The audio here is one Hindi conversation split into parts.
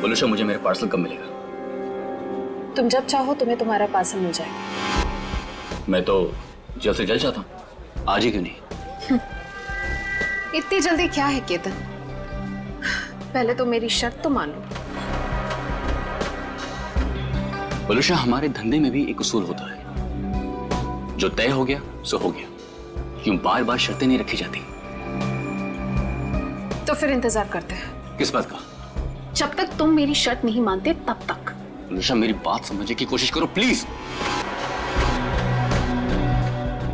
बोलूशा, मुझे मेरा पार्सल कब मिलेगा? तुम जब चाहो तुम्हें तुम्हारा पार्सल मिल जाएगा। मैं तो जल्द से जल्द चाहता हूँ, आज ही क्यों नहीं? इतनी जल्दी क्या है केतन? पहले तो मेरी शर्त तो मान लो। बोलूशा, हमारे धंधे में भी एक उसूल होता है, जो तय हो गया सो हो गया। क्यों बार बार शर्तें नहीं रखी जाती? तो फिर इंतजार करते हैं। किस बात का? जब तक तुम मेरी शर्त नहीं मानते तब तक। बोलूशा, मेरी बात समझने की कोशिश करो प्लीज।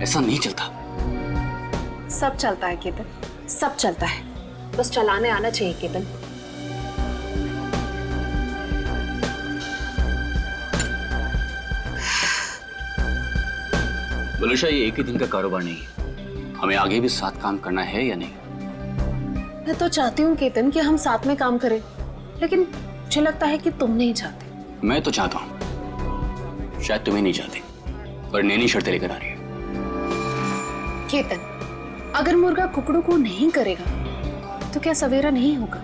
ऐसा नहीं चलता। सब चलता है केतन, सब चलता है, बस चलाने आना चाहिए केतन। बोलूशा, ये एक ही दिन का कारोबार नहीं है, हमें आगे भी साथ काम करना है या नहीं? मैं तो चाहती हूँ केतन कि हम साथ में काम करें, लेकिन मुझे लगता है कि तुम नहीं चाहते। मैं तो चाहता हूँ, शायद तुम्हें नहीं चाहते, पर नैनी शर्तें लेकर आ रही है। केतन, अगर मुर्गा कुकड़ू को नहीं करेगा तो क्या सवेरा नहीं होगा?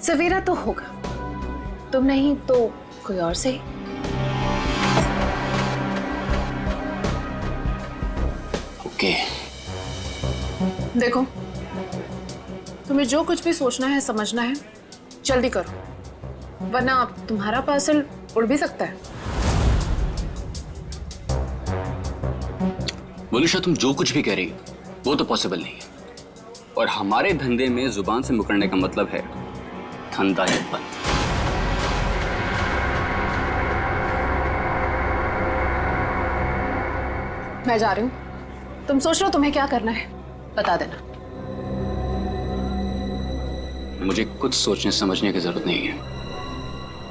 सवेरा तो होगा, तुम नहीं तो कोई और सही। ओके। देखो, तुम्हें जो कुछ भी सोचना है समझना है जल्दी करो, वरना तुम्हारा पार्सल उड़ भी सकता है। बोलूशा, तुम जो कुछ भी कह रही हो वो तो पॉसिबल नहीं है, और हमारे धंधे में जुबान से मुकरने का मतलब है धंधा है बंद। मैं जा रही हूँ, तुम सोच लो तुम्हें क्या करना है, बता देना। मुझे कुछ सोचने समझने की जरूरत नहीं है,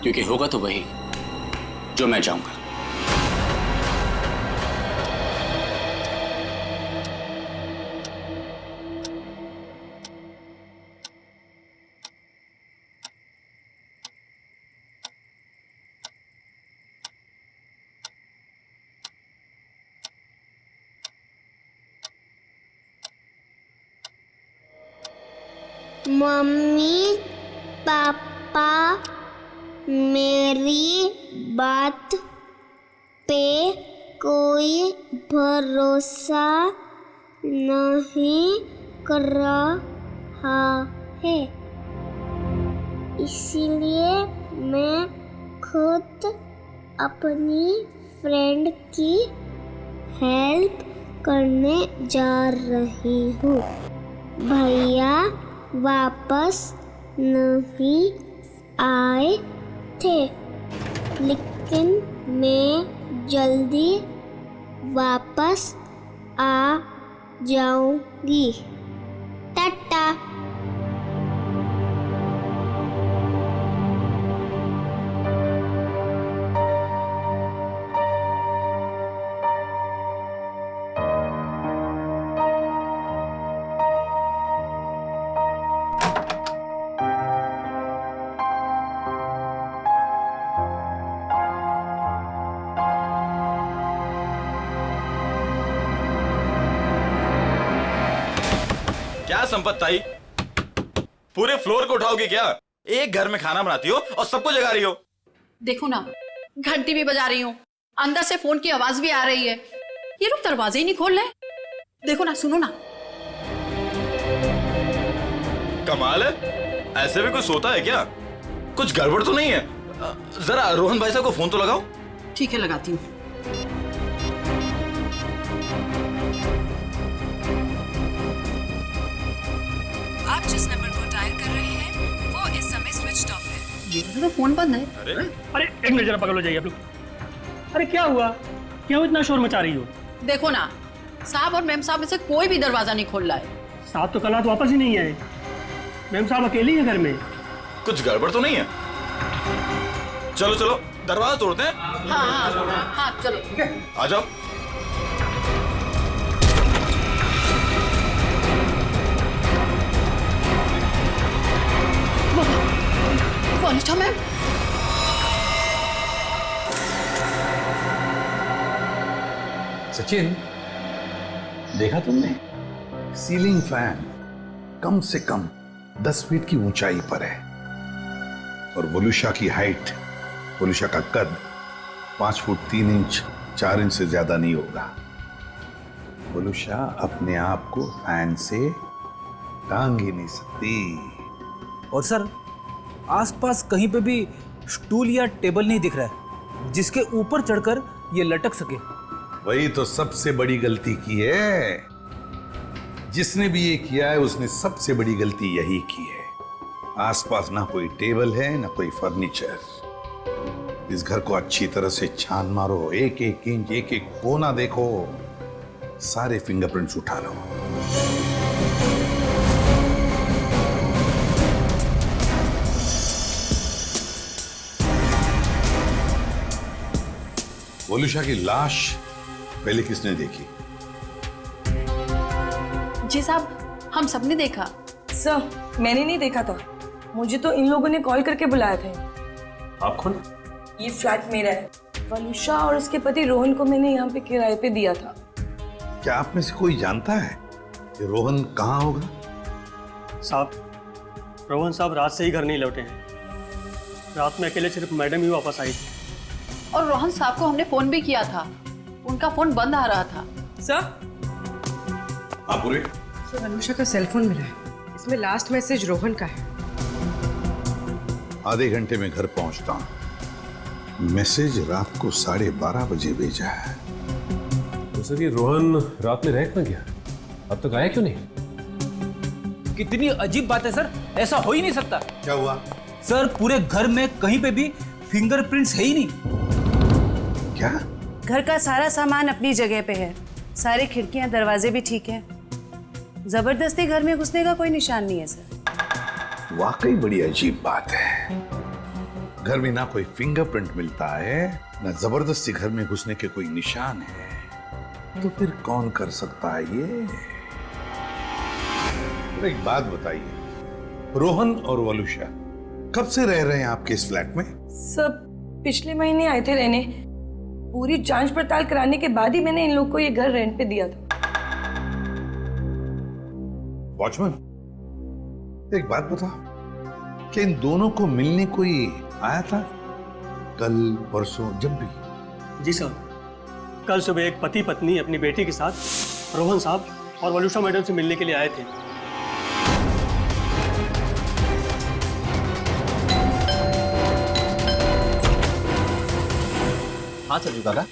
क्योंकि होगा तो वही जो मैं चाहूंगा। मम्मी पापा मेरी बात पे कोई भरोसा नहीं कर रहा है, इसीलिए मैं खुद अपनी फ्रेंड की हेल्प करने जा रही हूँ। भैया वापस नहीं आए थे, लेकिन मैं जल्दी वापस आ जाऊंगी। टाटा। क्या संपत ताई, पूरे फ्लोर को उठाओगे क्या? एक घर में खाना बनाती हो और सबको जगा रही हो। देखो ना, घंटी भी बजा रही हूँ, अंदर से फोन की आवाज भी आ रही है, ये लोग दरवाजे ही नहीं खोल रहे। देखो ना, सुनो ना। कमाल है, ऐसे भी कोई सोता है क्या? कुछ गड़बड़ तो नहीं है? जरा रोहन भाई साहब को फोन तो लगाओ। ठीक है, लगाती हूँ। आप जिस नंबर को डायल कर रहे हैं वो इस समय स्विच्ड ऑफ है। ये तो फोन बंद है। अरे एक मिनट, जरा पकड़ लो, जाइए आप लोग। अरे क्या हुआ, क्यों इतना शोर मचा रही हो? देखो ना, साहब और मैम साहब में से कोई भी दरवाजा नहीं खोल रहा है। साहब तो कल रात वापस ही नहीं आए, मैम साहब अकेली है घर में। कुछ गड़बड़ तो नहीं है? चलो चलो दरवाजा तोड़ते हैं। हाँ हाँ हाँ, चलो आ जाओ। वनिष्ठा मैम। सचिन, देखा तुमने? सीलिंग फैन कम से कम 10 फीट की ऊंचाई पर है और वलुषा की हाइट, वलुषा का कद 5 फुट 3 इंच 4 इंच से ज्यादा नहीं होगा। वलुषा अपने आप को फैन से टांग ही नहीं सकती। और सर, आसपास कहीं पे भी स्टूल या टेबल नहीं दिख रहा है जिसके ऊपर चढ़कर ये लटक सके। वही तो सबसे बड़ी गलती की है। जिसने भी ये किया है उसने सबसे बड़ी गलती यही की है। आसपास ना कोई टेबल है ना कोई फर्नीचर। इस घर को अच्छी तरह से छान मारो, एक एक इंच एक एक कोना देखो, सारे फिंगरप्रिंट्स उठा लो। वलुषा की लाश पहले किसने देखी? जी साहब, हम सबने देखा। सर, मैंने नहीं देखा था, मुझे तो इन लोगों ने कॉल करके बुलाया था। आप कौन? ये फ्लैट मेरा है। वलुषा और उसके पति रोहन को मैंने यहाँ पे किराए पे दिया था। क्या आप में से कोई जानता है कि रोहन कहाँ होगा? साहब, रोहन साहब रात से ही घर नहीं लौटे हैं। रात में अकेले सिर्फ मैडम ही वापस आई थी। और रोहन साहब को हमने फोन भी किया था, उनका फोन बंद आ रहा था। सर, आप पूरे? सर, वलुषा का सेलफोन मिला है, इसमें लास्ट मैसेज रोहन का है। आधे घंटे में घर पहुंचता हूं। मैसेज रात को 12:30 बजे भेजा है। तो सर, ये रोहन रात में रह क्यों गया? अब तक आया क्यों नहीं? कितनी अजीब बात है सर, ऐसा हो ही नहीं सकता। क्या हुआ? सर, पूरे घर में कहीं पे भी फिंगरप्रिंट्स है ही नहीं। क्या? घर का सारा सामान अपनी जगह पे है, सारे खिड़कियां दरवाजे भी ठीक हैं। जबरदस्ती घर में घुसने का कोई निशान नहीं है सर। वाकई बड़ी अजीब बात है। घर में ना कोई फिंगरप्रिंट मिलता है, ना जबरदस्ती घर में घुसने के कोई निशान है, तो फिर कौन कर सकता है ये? और एक बात बताइए, रोहन और वलुषा कब से रह रहे हैं आपके इस फ्लैट में? सब पिछले महीने आए थे रहने। पूरी जांच पड़ताल कराने के बाद ही मैंने इन लोग को ये घर रेंट पे दिया था। वॉचमैन, एक बात बता, क्या इन दोनों को मिलने कोई आया था कल परसों जब भी? जी सर, कल सुबह एक पति पत्नी अपनी बेटी के साथ रोहन साहब और वलुषा मैडम से मिलने के लिए आए थे। हाँ सरजू काका,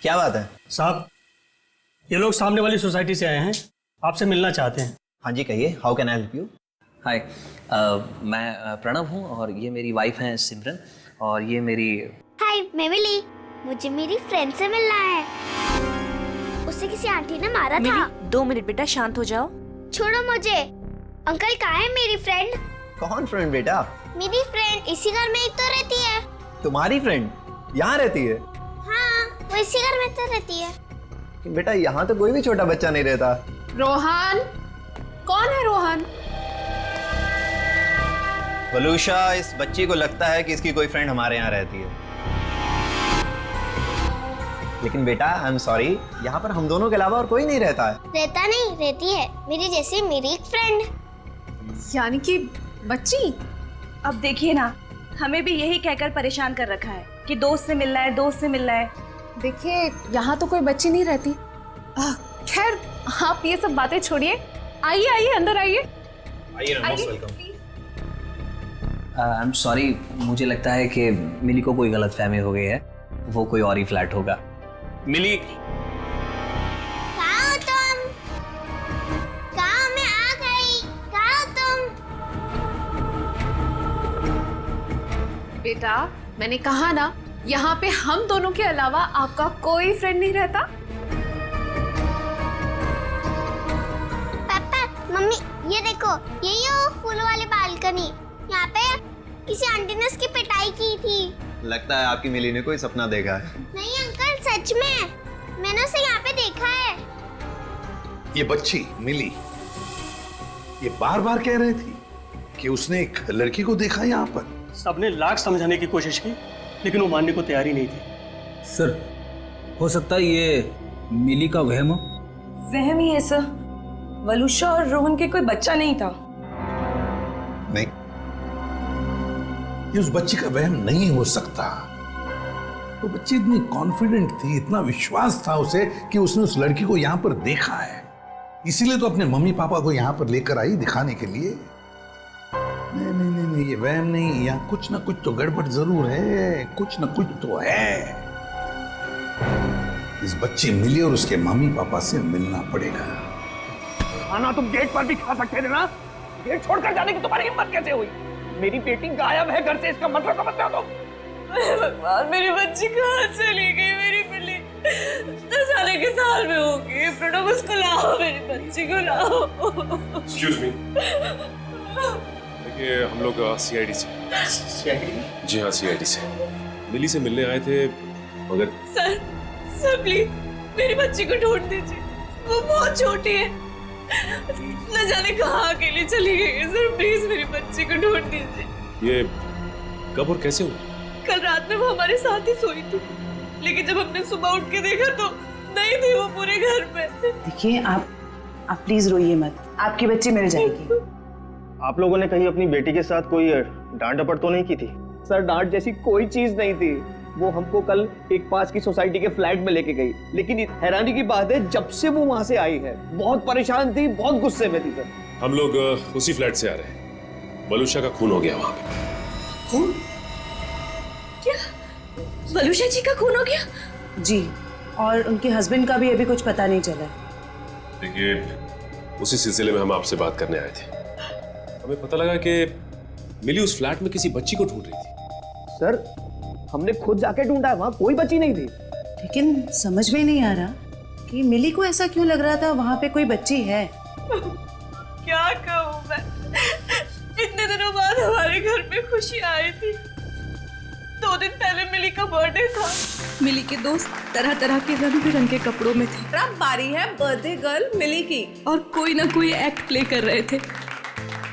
क्या बात है? साहब, ये लोग सामने वाली सोसाइटी से आए हैं, आपसे मिलना चाहते हैं। हाँ जी, कहिए, how can I help you? Hi, मैं प्रणव हूँ और ये मेरी वाइफ हैं सिमरन, और ये मेरी। हाय, मैं मिली। मुझे मेरी फ्रेंड से मिलना है। उसे किसी आंटी ने मारा था। 2 मिनट बेटा, शांत हो जाओ। छोड़ो मुझे। अंकल, कहाँ है मेरी फ्रेंड? कौन फ्रेंड बेटा? मेरी फ्रेंड इसी घर में ही तो रहती है। तुम्हारी फ्रेंड यहाँ रहती है? हाँ, वो इसी घर में तो रहती है। बेटा, यहाँ तो कोई भी छोटा बच्चा नहीं रहता। रोहन? कौन है रोहन? वलुषा, इस बच्ची को लगता है कि इसकी कोई फ्रेंड हमारे यहाँ रहती है, लेकिन बेटा आई एम सॉरी, यहाँ पर हम दोनों के अलावा और कोई नहीं रहता है। रहता नहीं, रहती है मेरी जैसी मेरी एक फ्रेंड। यानी कि बच्ची? अब देखिए ना, हमें भी यही कहकर परेशान कर रखा है कि दोस्त से मिलना है, दोस्त से मिलना है। देखिए, यहाँ तो कोई बच्ची नहीं रहती। खैर, आप ये सब बातें छोड़िए। आइए आइए, अंदर आइए। आई एम सॉरी, मुझे लगता है कि मिली को कोई गलतफहमी हो गई है, वो कोई और ही फ्लैट होगा। मिली, कहाँ हो तुम? कहाँ? मैं आ गई। कहाँ हो तुम? बेटा, मैंने कहा ना, यहाँ पे हम दोनों के अलावा आपका कोई फ्रेंड नहीं रहता। पापा, मम्मी, ये देखो, यही है वो फूल वाली बालकनी। यहाँ पे किसी आंटी ने उसकी पिटाई की थी। लगता है आपकी मिली ने कोई सपना देखा है। नहीं अंकल, सच में मैंने उसे यहाँ पे देखा है। ये बच्ची मिली, ये बार बार कह रही थी कि उसने एक लड़की को देखा यहाँ पर। सबने लाख समझाने की कोशिश की, लेकिन वो मानने को तैयार ही नहीं थी। सर, हो सकता है ये मिली का वहम हो। वहम ही है सर। वलुषा और रोहन के कोई बच्चा नहीं था। नहीं, ये उस बच्ची का वहम नहीं हो सकता। वो बच्ची इतनी कॉन्फिडेंट थी, इतना विश्वास था उसे कि उसने उस लड़की को यहां पर देखा है, इसीलिए तो अपने मम्मी पापा को यहां पर लेकर आई दिखाने के लिए। नहीं नहीं नहीं नहीं, ये वहम नहीं, यहाँ कुछ ना कुछ तो गड़बड़ जरूर है, कुछ ना कुछ तो है। इस बच्ची मिली और उसके मम्मी पापा से मिलना पड़ेगा। खाना तुम गेट पर भी खा सकते थे ना, गेट छोड़कर जाने की तुम्हारी हिम्मत कैसे हुई? मेरी बेटी गायब है घर से, इसका मतलब समझते हो तुम? भगवान, मेरी बच्ची कहाँ चली गई? मेरी बिल्ली 10 साल के साल में होगी। प्रणव, उसको लाओ, मेरी बच्ची को लाओ। एक्सक्यूज मी, देखिए हम लोग सीआईडी से। जी हाँ, सीआईडी से मिली से मिलने आए थे, मगर सर प्लीज मेरी बच्ची को ढूंढ दीजिए, वो बहुत छोटी है, न जाने कहाँ अकेली चली गई है। सर प्लीज मेरी बच्ची को ढूंढ दीजिए। ये कब और कैसे हुआ? कल रात में वो हमारे साथ ही सोई थी, लेकिन जब हमने सुबह उठ के देखा तो नहीं थी वो पूरे घर में। देखिए आप प्लीज रोइए मत, आपकी बच्ची मिल जाएगी। आप लोगों ने कहीं अपनी बेटी के साथ कोई डांट डपट तो नहीं की थी? सर डांट जैसी कोई चीज नहीं थी। वो हमको कल एक पास की सोसाइटी के फ्लैट में लेके गई, लेकिन हैरानी की बात है जब से वो वहां से आई है बहुत परेशान थी, बहुत गुस्से में थी। सर हम लोग उसी फ्लैट से आ रहे हैं, बलूशा का खून हो गया वहां पे। खून? क्या बलूशा जी का खून हो गया? जी, और उनके हस्बैंड का भी अभी कुछ पता नहीं चला। देखिए उसी सिलसिले में हम आपसे बात करने आए थे। हमें पता लगा कि मिली उस फ्लैट में किसी बच्ची को ढूंढ रही थी। सर हमने खुद जाके ढूंढा, वहां कोई बच्ची नहीं थी। लेकिन समझ में नहीं आ रहा कि मिली को ऐसा क्यों लग रहा था वहां पे कोई बच्ची है। क्या कहूँ मैं, इतने दिनों बाद हमारे घर पे खुशी आई थी। 2 दिन पहले मिली का बर्थडे था। मिली के दोस्त तरह तरह के रंग बिरंगे कपड़ों में थे। अब बारी है बर्थडे गर्ल मिली की, और कोई ना कोई एक्ट प्ले कर रहे थे।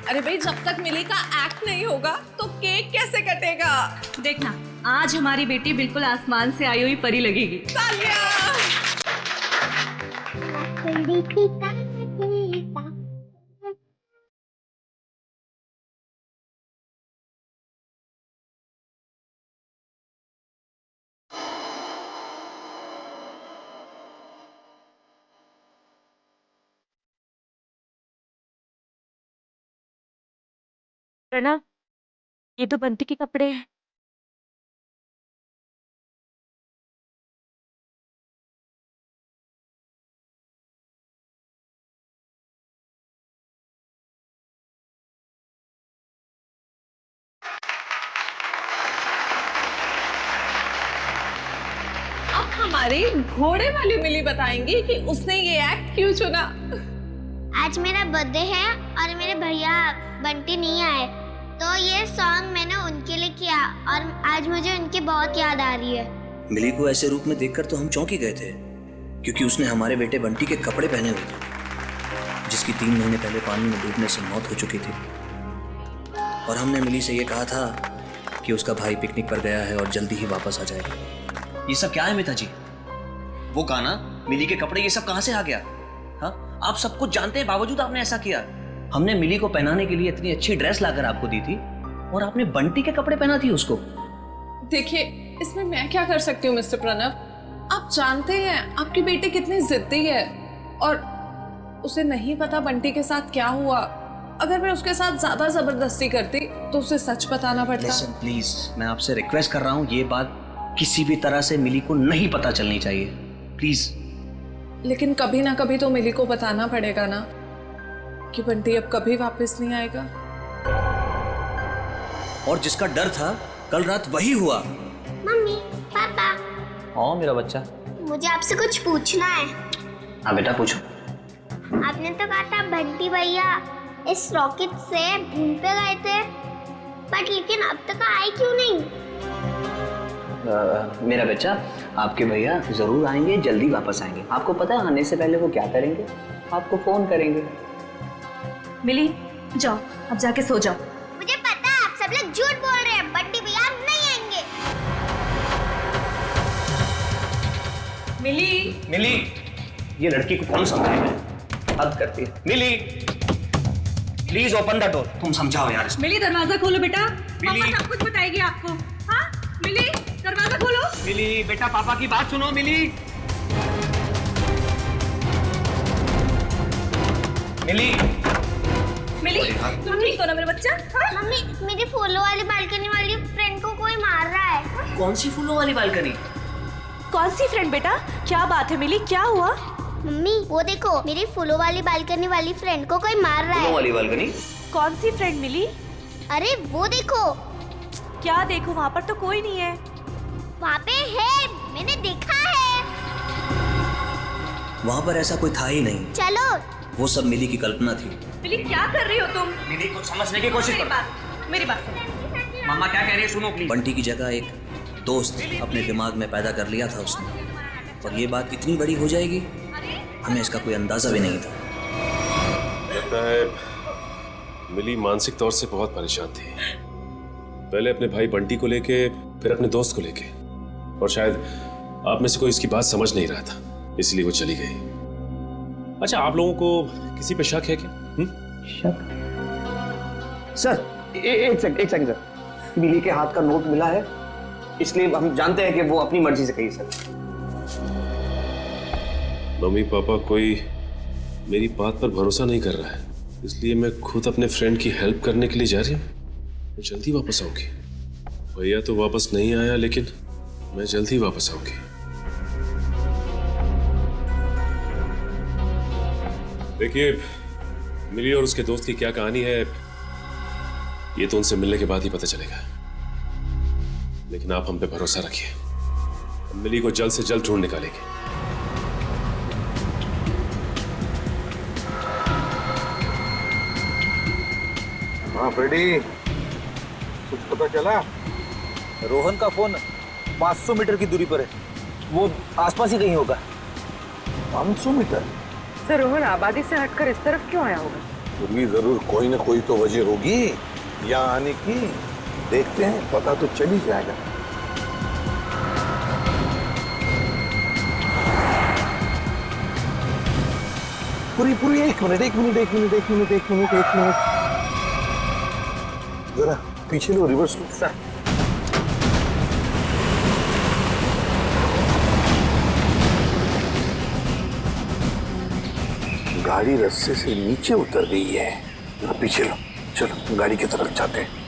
अरे भाई, जब तक मिली का एक्ट नहीं होगा तो केक कैसे कटेगा? देखना, आज हमारी बेटी बिल्कुल आसमान से आई हुई परी लगेगी। प्रणव, ये तो बंटी के कपड़े हैं। अब हमारी घोड़े वाली मिली बताएंगी कि उसने ये एक्ट क्यों चुना। आज मेरा बर्थडे है और मेरे भैया बंटी नहीं आए, तो ये सॉन्ग मैंने उनके लिए किया और आज मुझे उनकी बहुत याद आ रही है। मिली को ऐसे रूप में देखकर तो हम चौंक ही गए थे, क्योंकि उसने हमारे बेटे बंटी के कपड़े पहने हुए थे, जिसकी 3 महीने पहले पानी में डूबने से मौत हो चुकी थी। और हमने मिली से ये कहा था कि उसका भाई पिकनिक पर गया है और जल्दी ही वापस आ जाएगा। ये सब क्या है मिता जी? वो गाना, मिली के कपड़े, ये सब कहाँ से आ गया? हाँ, आप सब कुछ जानते हैं, बावजूद आपने ऐसा किया। हमने मिली को पहनाने के लिए इतनी अच्छी ड्रेस लाकर आपको दी थी और आपने बंटी के कपड़े पहना दिए उसको। देखिए, इसमें मैं क्या कर सकती हूँ मिस्टर प्रणव? आप जानते हैं आपकी बेटी कितनी जिद्दी है, और उसे नहीं पता बंटी के साथ क्या हुआ। अगर मैं उसके साथ ज्यादा जबरदस्ती करती तो उसे सच बताना पड़ता। लिसन प्लीज, मैं आपसे रिक्वेस्ट कर रहा हूँ, ये बात किसी भी तरह से मिली को नहीं पता चलनी चाहिए, प्लीज। लेकिन कभी ना कभी तो मिली को बताना पड़ेगा ना कि बंटी अब कभी वापस नहीं आएगा। और जिसका डर था कल रात वही हुआ। मम्मी, पापा, हाँ मेरा बच्चा, मुझे आपसे कुछ पूछना है। हाँ बेटा पूछो। आपने तो कहा था बंटी भैया इस रॉकेट से मून पे गए थे, बट लेकिन अब तक आए क्यों नहीं? मेरा बच्चा, आपके भैया जरूर आएंगे, जल्दी वापस आएंगे। आपको पता है आने से पहले वो क्या करेंगे? आपको फोन करेंगे। मिली, जाओ अब जाके सो जाओ। मुझे पता है आप सब लोग झूठ बोल रहे हैं, बंटी भैया अब नहीं आएंगे। मिली, मिली, ये लड़की को कौन समझाएगा? हद करती है। मिली, प्लीज ओपन द डोर। तुम समझाओ यार। मिली, दरवाजा खोलो बेटा। मम्मा सब कुछ बताएगी आपको। हाँ मिली, दरवाजा खोलो। मिली बेटा, पापा की बात सुनो। मिली मिली मिली, तुम ठीक हो ना मेरा बच्चा? हाँ? मम्मी, मेरी फूलों वाली बालकनी वाली फ्रेंड को कोई मार रहा है। कौन सी फूलों वाली बालकनी? कौन सी फ्रेंड बेटा? क्या बात है मिली, क्या हुआ? मम्मी वो देखो, मेरी फूलों वाली बालकनी वाली फ्रेंड को कोई मार रहा है। फूलों वाली बालकनी? कौन सी फ्रेंड मिली? अरे वो देखो। क्या देखो, वहाँ पर तो कोई नहीं है। वहाँ पे है, मैंने देखा है। वहाँ पर ऐसा कोई था ही नहीं। चलो। वो सब मिली की कल्पना थी। मिली क्या कर रही हो तुम? मिली कुछ समझने की कोशिश करो। मेरी बात सुनो। मम्मा क्या कह रही है सुनो प्लीज। बंटी की जगह एक दोस्त अपने दिमाग में पैदा कर लिया था उसने, और ये बात इतनी बड़ी हो जाएगी हमें इसका कोई अंदाजा भी नहीं था। लगता है मिली मानसिक तौर से बहुत परेशान थी, पहले अपने भाई बंटी को लेके, फिर अपने दोस्त को लेके, और शायद आप में से कोई इसकी बात समझ नहीं रहा था, इसलिए वो चली गई। अच्छा, आप लोगों को किसी पे शक है क्या? शक? सर एक सेकंड सर, मिली के हाथ का नोट मिला है, इसलिए हम जानते हैं कि वो अपनी मर्जी से गई। सर मम्मी पापा कोई मेरी बात पर भरोसा नहीं कर रहा है, इसलिए मैं खुद अपने फ्रेंड की हेल्प करने के लिए जा रही हूँ। मैं जल्दी वापस आऊंगी। भैया तो वापस नहीं आया, लेकिन मैं जल्दी वापस आऊंगी। देखिए, मिली और उसके दोस्त की क्या कहानी है ये तो उनसे मिलने के बाद ही पता चलेगा, लेकिन आप हम पे भरोसा रखिए, हम मिली को जल्द से जल्द ढूंढ निकालेंगे। हाँ फ्रेडी, कुछ पता चला? रोहन का फोन 500 मीटर की दूरी पर है, वो आसपास ही कहीं होगा। 500 मीटर? सर रोहन आबादी से हटकर इस तरफ क्यों आया होगा? फिर भी जरूर कोई ना कोई तो वजह होगी यहाँ आने की। देखते हैं, पता तो चल ही जाएगा। पूरी एक मिनट जरा पीछे लो, रिवर्स लो। सर गाड़ी रास्ते से नीचे उतर गई है, जरा पीछे लो। चलो गाड़ी की तरफ जाते हैं।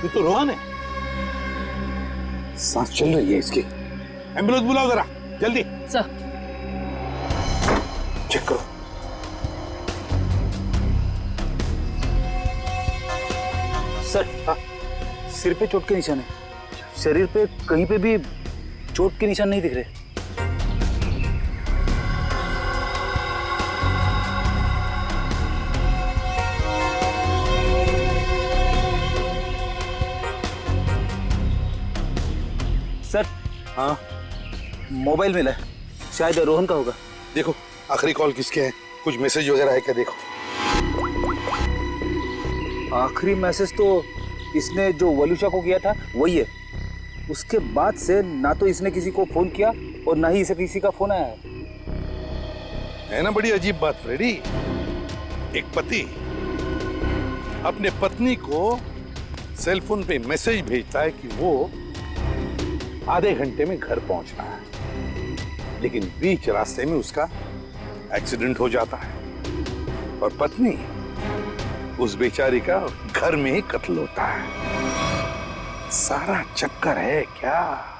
ये तो रोहन है, सांस चल रही है इसकी। एम्बुलेंस बुलाओ जरा जल्दी। सर चेक करो। सर सिर पे चोट के निशान है, शरीर पे कहीं पे भी चोट के निशान नहीं दिख रहे। सर हाँ, मोबाइल मिला है, शायद रोहन का होगा। देखो आखिरी कॉल किसके है, कुछ मैसेज वगैरह है क्या? देखो आखिरी मैसेज तो इसने जो वलूशा को किया था वही है। उसके बाद से ना तो इसने किसी को फोन किया और ना ही इसे किसी का फोन आया है ना। बड़ी अजीब बात फ्रेडी, एक पति अपने पत्नी को सेल फोन पे मैसेज भेजता है कि वो आधे घंटे में घर पहुंचना है, लेकिन बीच रास्ते में उसका एक्सीडेंट हो जाता है और पत्नी उस बेचारी का घर में ही कत्ल होता है। सारा चक्कर है क्या?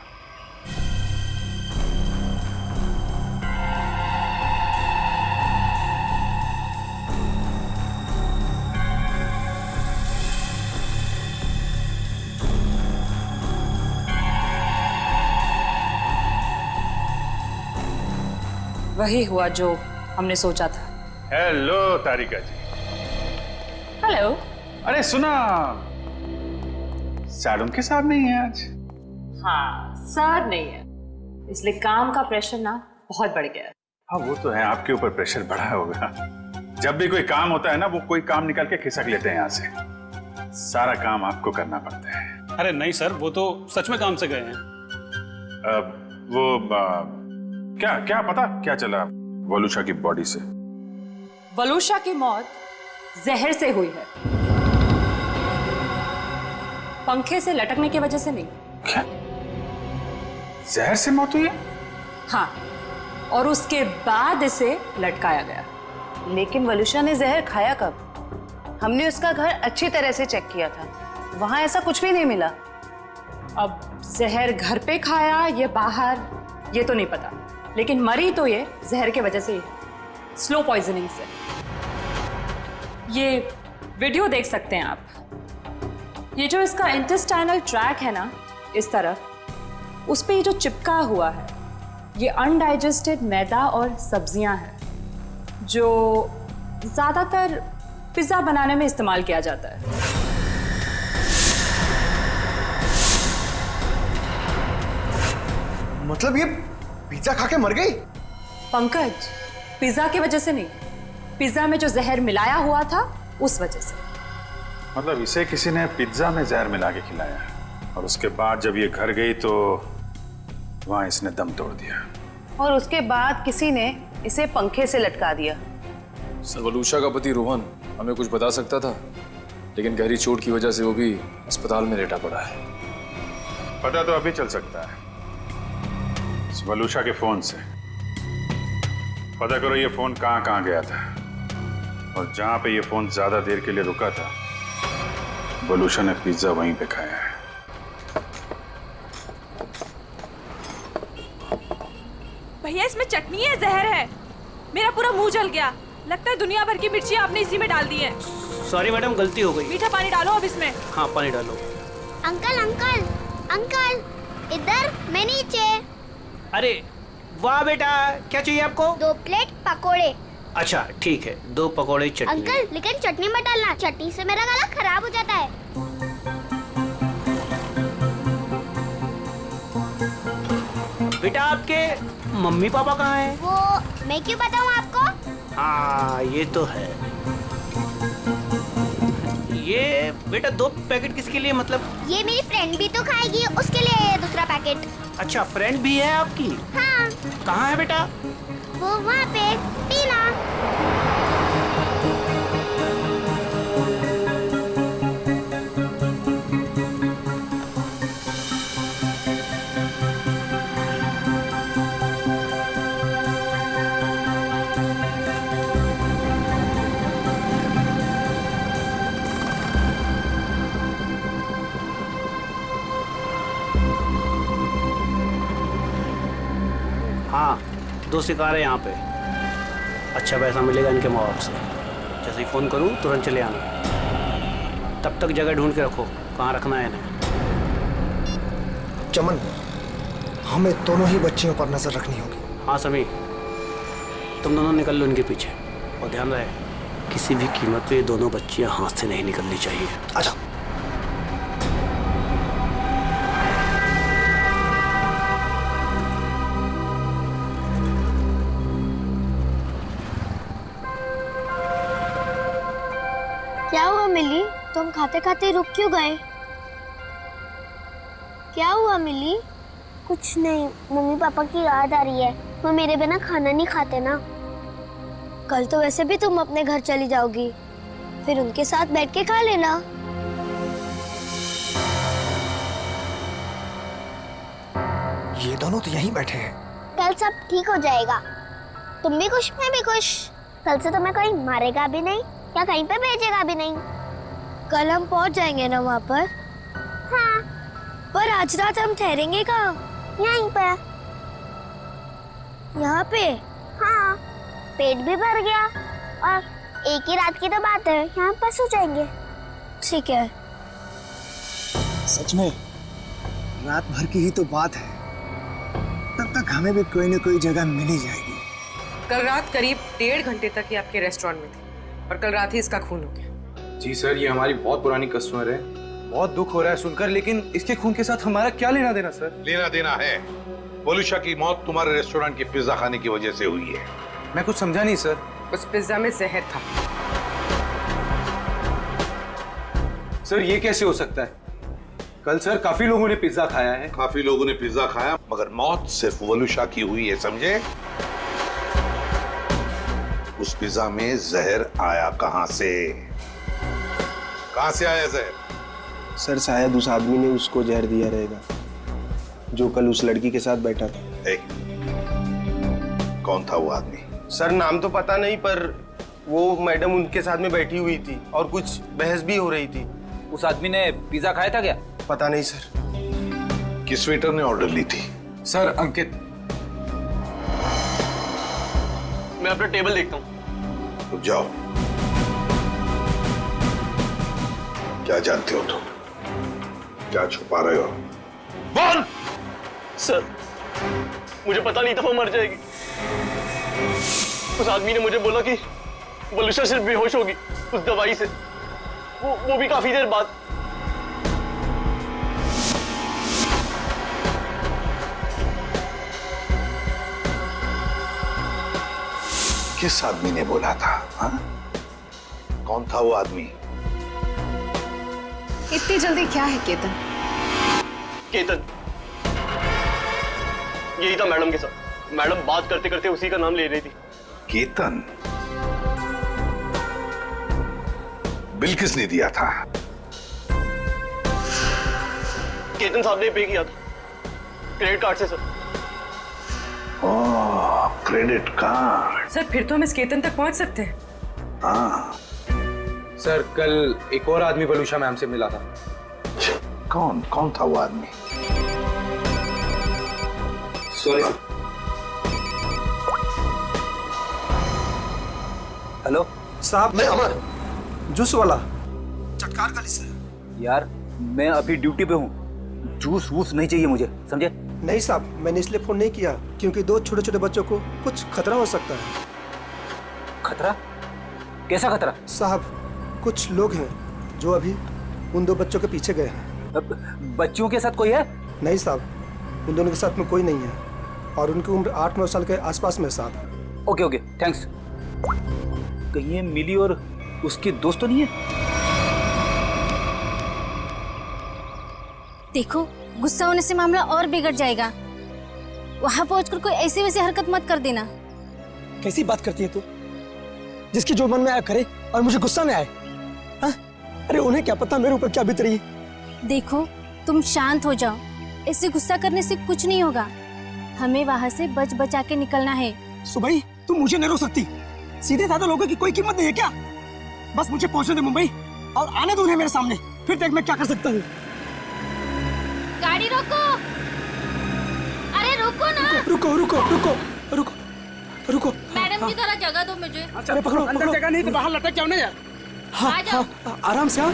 वही हुआ जो हमने सोचा था। हेलो तारिका जी। हेलो। अरे सुना, सारुण के साथ नहीं है आज? हाँ, सर नहीं है, इसलिए काम का प्रेशर ना बहुत बढ़ गया है। हाँ वो तो है, आपके ऊपर प्रेशर बढ़ा होगा। जब भी कोई काम होता है ना, वो कोई काम निकाल के खिसक लेते हैं यहाँ से। सारा काम आपको करना पड़ता है। अरे नहीं सर, वो तो सच में काम से गए हैं। क्या पता क्या चला वलूषा की बॉडी से? वलूषा की मौत जहर से हुई है, पंखे से लटकने की वजह से नहीं। क्या? जहर से मौत हुई है? हाँ, और उसके बाद इसे लटकाया गया। लेकिन वलूषा ने जहर खाया कब? हमने उसका घर अच्छी तरह से चेक किया था, वहां ऐसा कुछ भी नहीं मिला। अब जहर घर पे खाया या बाहर ये तो नहीं पता, लेकिन मरी तो ये जहर के वजह से ही, स्लो पॉइजनिंग से। ये वीडियो देख सकते हैं आप। ये जो इसका इंटेस्टाइनल ट्रैक है ना, इस तरफ, उस पे ये जो चिपका हुआ है, ये अनडाइजेस्टेड मैदा और सब्जियां हैं जो ज्यादातर पिज्जा बनाने में इस्तेमाल किया जाता है। मतलब ये पिज्जा खा के मर गई? पंकज, पिज्जा की वजह से नहीं, पिज्जा में जो जहर मिलाया हुआ था उस वजह से। मतलब इसे किसी ने पिज्जा में जहर मिला के खिलाया, और उसके बाद जब ये घर गई तो वहां इसने दम तोड़ दिया, और उसके बाद किसी ने इसे पंखे से लटका दिया। सर, वलूषा का पति रोहन हमें कुछ बता सकता था, लेकिन गहरी चोट की वजह से वो भी अस्पताल में लेटा पड़ा है। पता तो अभी चल सकता है, इस वलूषा के फोन से। पता करो ये फोन कहाँ गया था, और जहां पे ये फोन ज्यादा देर के लिए रुका था, वलूषा ने पिज्जा वहीं पे खाया है। भैया इसमें चटनी है, जहर है। मेरा पूरा मुंह जल गया। लगता है दुनिया भर की मिर्ची आपने इसी में डाल दी है। सॉरी मैडम, गलती हो गई। मीठा पानी डालो अब इसमें। हाँ पानी डालो। अंकल अंकल अंकल, इधर, मैं नीचे। अरे वाह बेटा, क्या चाहिए आपको? 2 प्लेट पकोड़े। अच्छा ठीक है, 2 पकोड़े चटनी। अंकल लेकिन चटनी मत डालना, चटनी से मेरा गला खराब हो जाता है। बेटा आपके मम्मी पापा कहाँ हैं? वो मैं क्यों बताऊँ आपको? हाँ ये तो है। ये बेटा 2 पैकेट किसके लिए? मतलब ये मेरी फ्रेंड भी तो खाएगी, उसके लिए ये दूसरा पैकेट। अच्छा, फ्रेंड भी है आपकी? हाँ। कहाँ है बेटा? वो वहाँ पे, पीना। हाँ 2 शिकार है यहाँ पे। अच्छा पैसा मिलेगा इनके माँ बाप से। जैसे ही फ़ोन करूँ तुरंत चले आना। तब तक जगह ढूंढ के रखो, कहाँ रखना है इन्हें। चमन, हमें दोनों ही बच्चियों पर नजर रखनी होगी। हाँ समी, तुम दोनों निकल लो इनके पीछे, और ध्यान रहे किसी भी कीमत पे ये दोनों बच्चियाँ हाथ से नहीं निकलनी चाहिए। अच्छा। क्या हुआ मिली? तुम खाते खाते रुक क्यों गए? क्या हुआ मिली? कुछ नहीं, मम्मी पापा की याद आ रही है। वो मेरे बिना खाना नहीं खाते ना। कल तो वैसे भी तुम अपने घर चली जाओगी, फिर उनके साथ बैठ के खा लेना। ये दोनों तो यहीं बैठे हैं। कल सब ठीक हो जाएगा। तुम भी खुश, मैं भी खुश। कल से तुम्हें कोई मारेगा भी नहीं या कहीं पे भेजेगा भी नहीं। कल हम पहुंच जाएंगे ना वहाँ पर? हाँ। पर आज रात हम ठहरेंगे कहाँ? यहीं पे। यहाँ पे? हाँ। पेट भी भर गया और एक ही रात की तो बात है, यहाँ पर सो जाएंगे। ठीक है। सच में रात भर की ही तो बात है, तब तक हमें भी कोई न कोई जगह मिल ही जाएगी। कल रात करीब 1.5 घंटे तक ये आपके रेस्टोरेंट में थी, और कल रात ही इसका खून हो गया। जी सर, ये हमारी बहुत पुरानी कस्टमर है। बहुत दुख हो रहा है सुनकर, लेकिन इसके खून के साथ हमारा क्या लेना देना सर? लेना देना है वलूशा की मौत तुम्हारे रेस्टोरेंट के पिज्जा खाने की वजह से हुई है। मैं कुछ समझा नहीं सर। उस पिज्जा में जहर था। सर ये कैसे हो सकता है? कल सर काफी लोगों ने पिज्जा खाया है। काफी लोगों ने पिज्जा खाया, मगर मौत सिर्फ वलूशा की हुई है, समझे? उस पिज्जा में जहर आया कहां से? कहां से आया जहर? सर शायद उस आदमी ने उसको जहर दिया रहेगा जो कल उस लड़की के साथ बैठा था। कौन था वो आदमी? सर नाम तो पता नहीं, पर वो मैडम उनके साथ में बैठी हुई थी और कुछ बहस भी हो रही थी। उस आदमी ने पिज्जा खाया था क्या? पता नहीं सर। किस वेटर ने ऑर्डर ली थी? सर अंकित। मैं अपना टेबल देखता हूँ। तो जाओ। क्या जानते हो तुम? क्या छुपा रहे हो? बोल! सर मुझे पता नहीं था वो मर जाएगी। उस आदमी ने मुझे बोला कि वलूशा सिर्फ बेहोश होगी उस दवाई से, वो भी काफी देर बाद। किस आदमी ने बोला था? हा? कौन था वो आदमी? इतनी जल्दी क्या है केतन? केतन यही था मैडम के साथ। मैडम बात करते करते उसी का नाम ले रही थी। केतन? बिल किसने दिया था? केतन साहब ने पे किया था क्रेडिट कार्ड से सर। ओह, क्रेडिट कार्ड। सर फिर तो हम इस केतन तक पहुंच सकते हैं। हाँ। सर कल एक और आदमी वलूशा मैम से मिला था। कौन था वो आदमी? सॉरी। हेलो साहब, मैं अमर, जूस वाला। चटकार का सर। यार मैं अभी ड्यूटी पे हूँ, जूस वूस नहीं चाहिए मुझे, समझे? नहीं साहब, मैंने इसलिए फोन नहीं किया क्योंकि दो छोटे छोटे बच्चों को कुछ खतरा हो सकता है। खतरा? कैसा खतरा? साहब कुछ लोग हैं जो अभी उन दो बच्चों के पीछे गए हैं। बच्चियों के साथ कोई है? नहीं साहब, उन दोनों के साथ में कोई नहीं है और उनकी उम्र 8-9 साल के आसपास में साहब। Okay okay thanks. कहीं ये मिली और उसके दोस्त तो नहीं है? देखो गुस्सा होने से मामला और बिगड़ जाएगा। वहां पहुंचकर कोई ऐसी वैसी हरकत मत कर देना। कैसी बात करती है तू? जिसकी जो मन में आया करे और मुझे गुस्सा में आए? हाँ? अरे उन्हें क्या पता मेरे ऊपर क्या बीत रही है। देखो तुम शांत हो जाओ, ऐसे गुस्सा करने से कुछ नहीं होगा। हमें वहां से बच बचा के निकलना है। सुबह तुम मुझे नहीं रोक सकती। सीधे साधे लोगों की कोई कीमत नहीं है क्या? बस मुझे पहुंचने दे मुंबई और आने दो उन्हें मेरे सामने, फिर देख मैं क्या कर सकता हूँ। गाड़ी रोको। अरे रुको ना। रुको रुको रुको रुको रुको। मैडम की तरह जगह दो मुझे। अरे पकड़ो पकड़ो। जगह नहीं तो बाहर लटक जाओ ना यार। हाँ हाँ आराम से। हाँ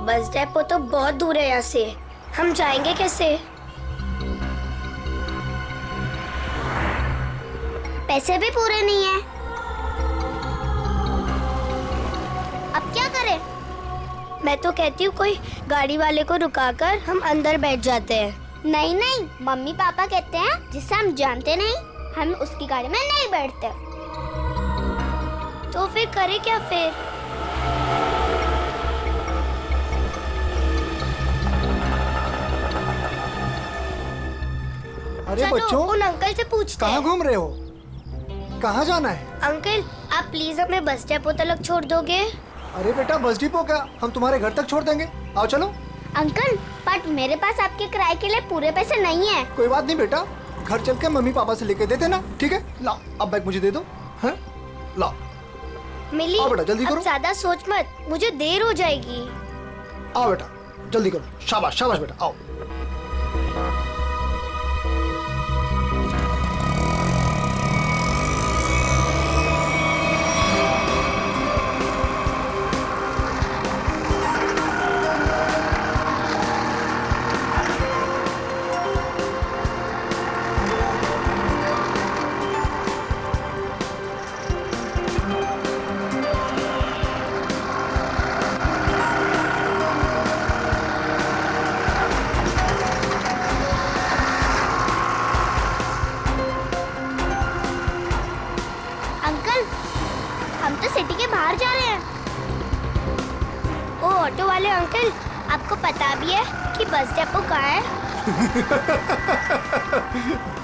बस डेपो तो बहुत दूर है यहाँ से, हम जाएंगे कैसे? पैसे भी पूरे नहीं है। अब क्या करें? मैं तो कहती हूँ कोई गाड़ी वाले को रुकाकर हम अंदर बैठ जाते हैं। नहीं नहीं, मम्मी पापा कहते हैं जिसे हम जानते नहीं हम उसकी गाड़ी में नहीं बैठते। तो फिर करें क्या फिर? अरे बच्चों, उन अंकल से पूछते कहाँ घूम रहे हो? कहाँ जाना है? अंकल आप प्लीज हमें बस डेपो तक छोड़ दोगे? अरे बेटा बस डिपो क्या, हम तुम्हारे घर तक छोड़ देंगे। आओ चलो। अंकल बट मेरे पास आपके किराए के लिए पूरे पैसे नहीं है। कोई बात नहीं बेटा, घर चल के मम्मी पापा से लेके दे देना, ठीक है? लाओ अब बैग मुझे दे दो। हैं? लाओ। मिली आओ बेटा जल्दी करो। ज्यादा सोच मत, मुझे देर हो जाएगी। आओ बेटा जल्दी करो। शाबाश शाबाश बेटा, आओ। ऑटो वाले अंकल, आपको पता भी है कि बस डिपो कहाँ है?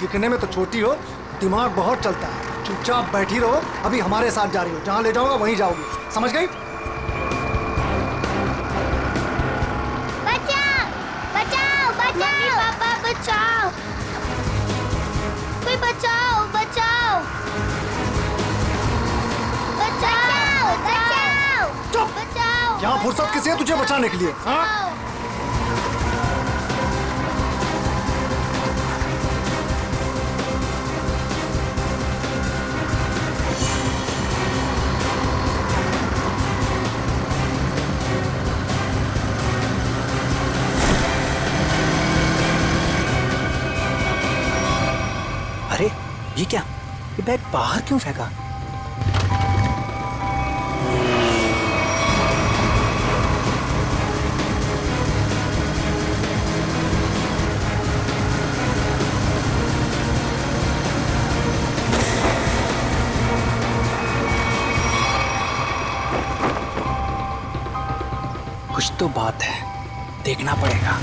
दिखने में तो छोटी हो, दिमाग बहुत चलता है। चुपचाप बैठी रहो, अभी हमारे साथ जा रही हो, जहाँ ले जाऊंगा वहीं जाओगी, समझ गई? बचाओ, बचाओ, बचाओ, मम्मी पापा बचाओ, कोई बचाओ, बचाओ, बचाओ, बचाओ, चुप! बचाओ, यहाँ फुर्सत किसी है तुझे बचाने के लिए? हाँ? अरे ये क्या, ये बैग बाहर क्यों फेंका? कुछ तो बात है, देखना पड़ेगा।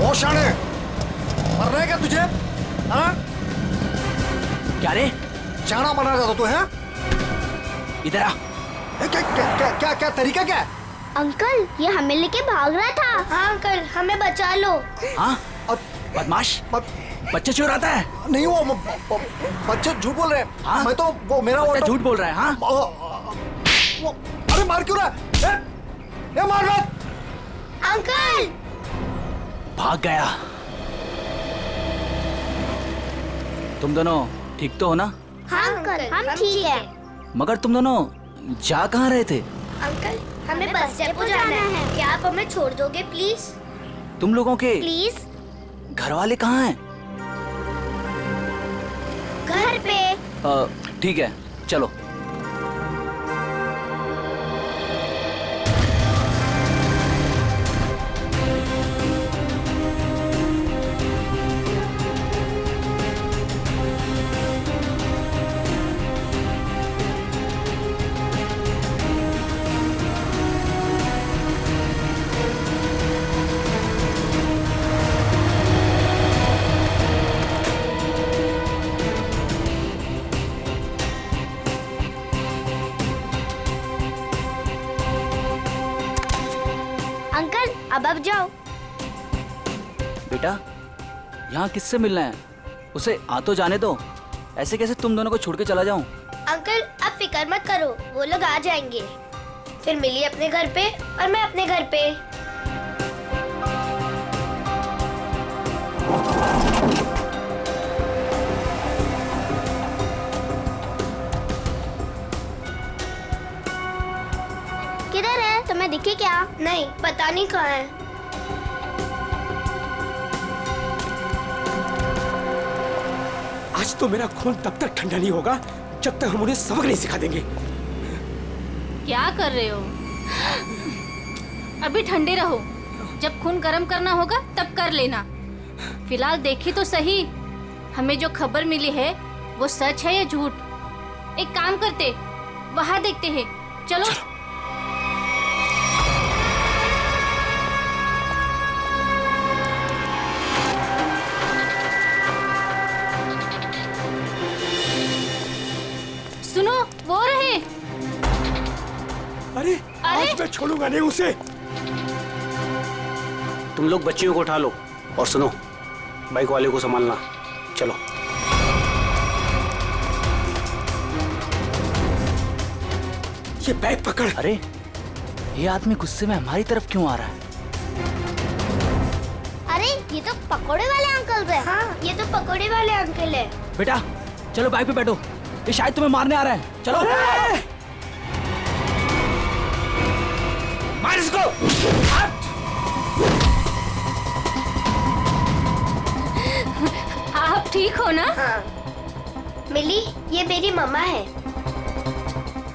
ओ शाने, मर रहा है क्या तुझे? हाँ? क्या रे? शाना बना रहा था तू, है? इधर आ। क्या क्या क्या क्या क्या तरीका क्या है? अंकल, ये हमें लेके भाग रहा था। हाँ अंकल, हमें बचा लो। हाँ? बदमाश, बच्चे चुराता है? नहीं, वो बच्चे झूठ बोल रहे हैं। हाँ? मैं तो वो मेरा बच्चा झूठ बोल रहा है। हाँ? अरे मार क्यों रहा है? ए, मार मत! अंकल! भाग गया। तुम दोनों ठीक तो हो ना? हाँ अंकल, हम ठीक है। मगर तुम दोनों जा कहाँ रहे थे? अंकल, हमें बस डिपो जाना है। क्या आप हमें छोड़ दोगे प्लीज? तुम लोगों के प्लीज? घर वाले कहाँ हैं? घर पे। ठीक है, चलो। अब जाओ। बेटा, यहाँ किससे मिलना है? उसे आ तो जाने दो। ऐसे कैसे तुम दोनों को छोड़ के चला जाऊं? अंकल, आप फिक्र मत करो, वो लोग आ जाएंगे। फिर मिली अपने घर पे और मैं अपने घर पे। किधर है? तुम्हें दिखे क्या? नहीं, पता नहीं कहाँ है। आज तो मेरा खून तब तक ठंडा नहीं होगा जब तक हम उन्हें सबक नहीं सिखा देंगे। क्या कर रहे हो? अभी ठंडे रहो, जब खून गर्म करना होगा तब कर लेना। फिलहाल देखी तो सही, हमें जो खबर मिली है वो सच है या झूठ? एक काम करते, वहां देखते हैं। चलो। सुनो, वो रहे। अरे आज मैं छोड़ूंगा नहीं उसे। तुम लोग बच्चियों को उठा लो और सुनो, बाइक वाले को संभालना। चलो। ये बैग पकड़। अरे ये आदमी गुस्से में हमारी तरफ क्यों आ रहा है? अरे ये तो पकोड़े वाले अंकल है। हाँ, ये तो पकोड़े वाले अंकल है। बेटा चलो बाइक पे बैठो, ये शायद तुम्हें मारने आ रहा है। चलो। मार इसको। ठीक हो ना? हाँ। मिली, ये मेरी मम्मा है।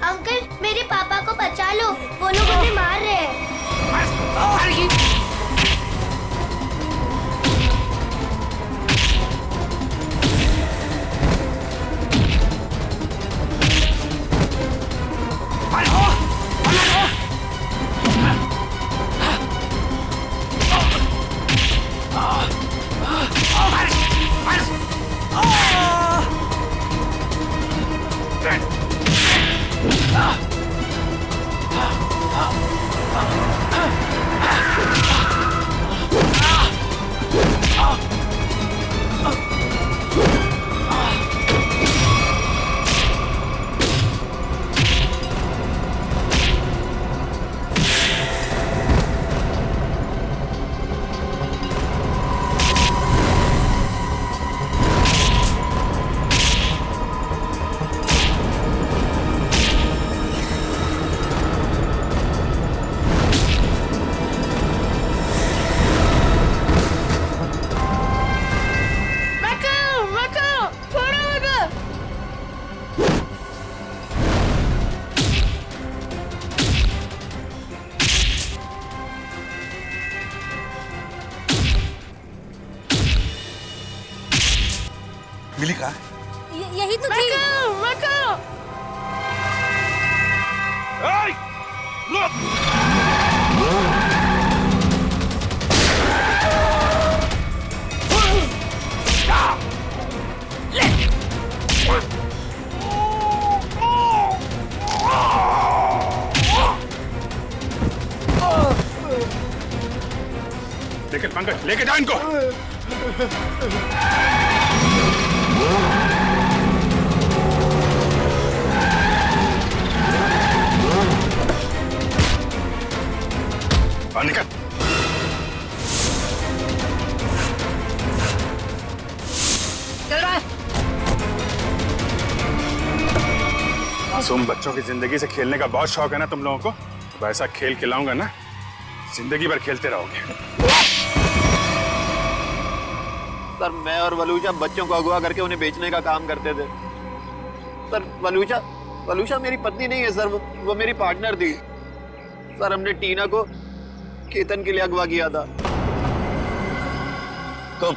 अंकल, मेरे पापा को बचा लो, वो लोग हमें मार रहे हैं। मिली कहाँ? यही तो थी। लेकिन पंकज, लेके जा इनको। निकल। चल रहा है। मासूम बच्चों की जिंदगी से खेलने का बहुत शौक है ना तुम लोगों को? तो ऐसा खेल खिलाऊंगा ना, जिंदगी भर खेलते रहोगे। सर, मैं और वलूशा बच्चों को अगवा करके उन्हें बेचने का काम करते थे। सर, वलूशा मेरी पत्नी नहीं है सर, वो मेरी पार्टनर थी। सर, हमने टीना को केतन के लिए अगवा किया था। तो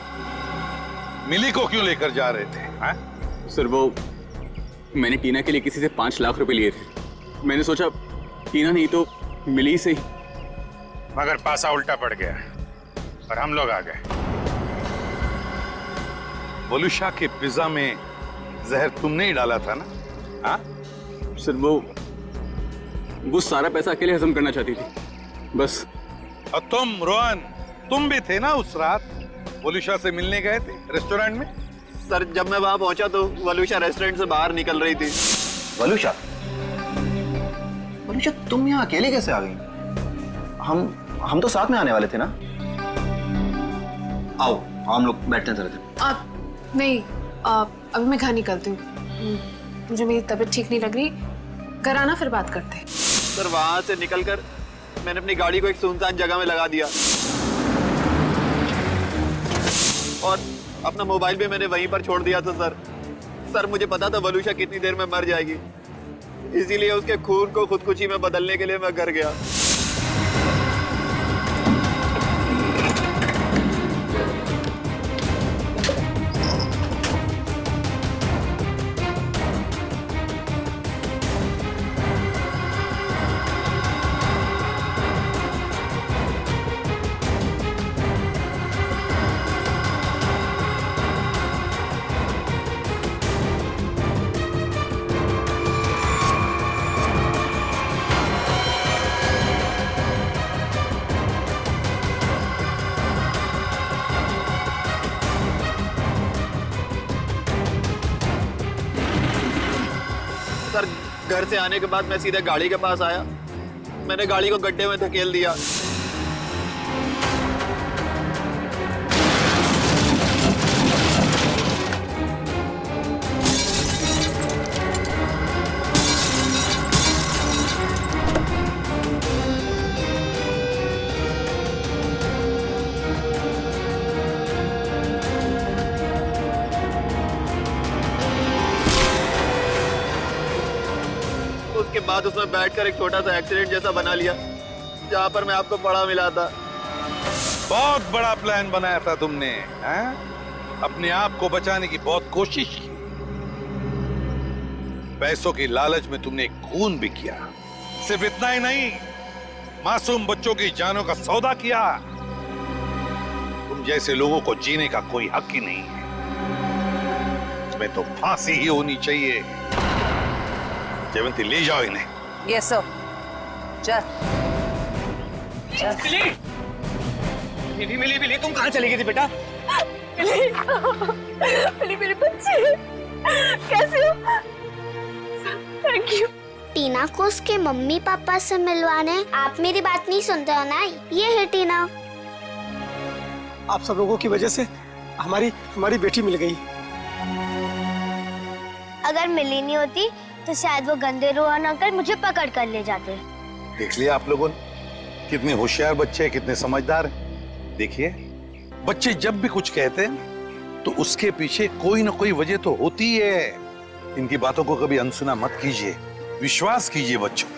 मिली को क्यों लेकर जा रहे थे? हा? सर, वो मैंने टीना के लिए किसी से 5 लाख रुपए लिए थे। मैंने सोचा टीना नहीं तो मिली से ही। मगर पासा उल्टा पड़ गया और हम लोग आ गए। वलूशा के पिज्जा में जहर तुमने ही डाला था ना? हाँ? सर, वो सारा पैसा अकेले हजम करना चाहती थी, बस। और तुम रोहन, तुम भी थे ना उस रात? वलूशा से मिलने गए थे रेस्टोरेंट में? सर, जब मैं वहां पहुंचा तो वलूशा रेस्टोरेंट से बाहर निकल रही थी। वलूशा, तुम यहाँ अकेले कैसे आ गई? हम तो साथ में आने वाले थे ना? आओ, हम लोग बैठते हैं जरा। नहीं, अभी मैं घर निकलती हूँ। मुझे मेरी तबीयत ठीक नहीं लग रही। घर आना, फिर बात करते हैं। सर, वहां से निकलकर मैंने अपनी गाड़ी को एक सुनसान जगह में लगा दिया और अपना मोबाइल भी मैंने वहीं पर छोड़ दिया था। सर, मुझे पता था वलूशा कितनी देर में मर जाएगी, इसीलिए उसके खून को खुदकुशी में बदलने के लिए मैं घर गया। सर, घर से आने के बाद मैं सीधे गाड़ी के पास आया। मैंने गाड़ी को गड्ढे में धकेल दिया। बाद उसमें बैठकर एक छोटा सा एक्सीडेंट जैसा बना लिया, जहाँ पर मैं आपको पड़ा मिला था। बहुत बड़ा प्लान बनाया था तुमने, हैं? अपने आप को बचाने की बहुत कोशिश की। पैसों की लालच में तुमने खून भी किया। सिर्फ इतना ही नहीं, मासूम बच्चों की जानों का सौदा किया। तुम जैसे लोगों को जीने का कोई हक ही नहीं है। तुम्हें तो फांसी ही होनी चाहिए। जयवंती, ले जाओ इन्हें। Yes sir. चल मिली तुम कहाँ चली गई थी बेटा? मिली मेरे बच्चे कैसे हो? Thank you. टीना को उसके मम्मी पापा से मिलवाने। आप मेरी बात नहीं सुनते हो ना? ये है टीना। आप सब लोगों की वजह से हमारी बेटी मिल गई। अगर मिली नहीं होती तो शायद वो गंदे रोहन अंकल मुझे पकड़ कर ले जाते। देख लिया आप लोगों ने, कितने होशियार बच्चे हैं, कितने समझदार हैं। देखिए, बच्चे जब भी कुछ कहते हैं तो उसके पीछे कोई ना कोई वजह तो होती है। इनकी बातों को कभी अनसुना मत कीजिए, विश्वास कीजिए बच्चों।